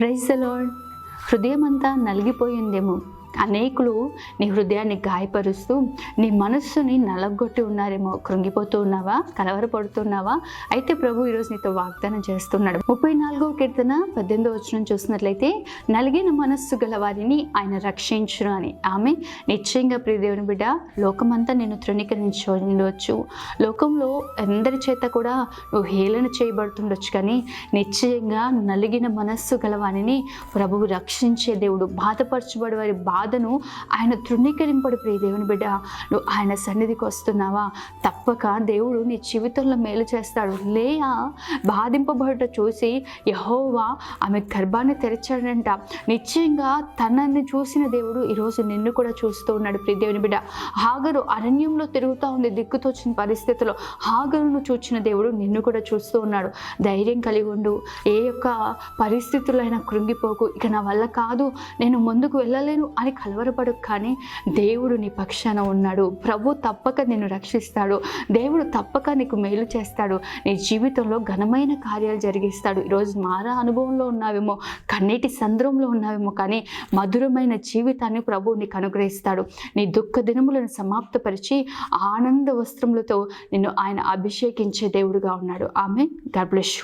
Praise the Lord. హృదయమంతా నలిగిపోయిందేమో. అనేకులు నీ హృదయాన్ని గాయపరుస్తూ నీ మనస్సుని నలగొట్టి ఉన్నారేమో. కృంగిపోతూ ఉన్నావా? కలవరపడుతున్నావా? అయితే ప్రభు ఈరోజు నీతో వాగ్దానం చేస్తున్నాడు. 34వ కీర్తన 18వ వచనం చూసినట్లయితే, నలిగిన మనస్సు గల వారిని ఆయన రక్షించును అని. ఆమె నిశ్చయంగా ప్రియ దేవుని బిడ్డ, లోకమంతా నేను తృణీకరించి ఉండవచ్చు, లోకంలో అందరి చేత కూడా నువ్వు హేళన చేయబడుతుండొచ్చు, కానీ నిశ్చయంగా నలిగిన మనస్సు గల వారిని ప్రభువు రక్షించే దేవుడు. బాధపరచబడి వారి బాధను ఆయన తృణీకరింపడు. ప్రియ దేవుని బిడ్డ, నువ్వు ఆయన సన్నిధికి వస్తున్నావా? తప్పక దేవుడు నీ జీవితంలో మేలు చేస్తాడు. లేయా బాధింపబడట చూసి యెహోవా ఆమె గర్భాన్ని తెరిచాడంట. నిశ్చయంగా తనని చూసిన దేవుడు ఈరోజు నిన్ను కూడా చూస్తూ ఉన్నాడు. ప్రియ దేవుని బిడ్డ, హాగరు అరణ్యంలో తిరుగుతూ ఉంది, దిక్కుతోచిన పరిస్థితుల్లో. హాగరును చూచిన దేవుడు నిన్ను కూడా చూస్తూ ఉన్నాడు. ధైర్యం కలిగి ఉండు. ఏ యొక్క పరిస్థితుల్లో అయినా కృంగిపోకు. ఇక నా వల్ల కాదు, నేను ముందుకు వెళ్ళలేను అని కలవరపడు, కానీ దేవుడు నీ పక్షాన ఉన్నాడు. ప్రభు తప్పక నిన్ను రక్షిస్తాడు. దేవుడు తప్పక నీకు మేలు చేస్తాడు. నీ జీవితంలో ఘనమైన కార్యాలు జరిగిస్తాడు. ఈరోజు మారా అనుభవంలో ఉన్నావేమో, కన్నీటి సంద్రంలో ఉన్నావేమో, కానీ మధురమైన జీవితాన్ని ప్రభు నీకు అనుగ్రహిస్తాడు. నీ దుఃఖ దినములను సమాప్తపరిచి ఆనంద వస్త్రములతో నిన్ను ఆయన అభిషేకించే దేవుడుగా ఉన్నాడు. ఆమెన్. God bless you.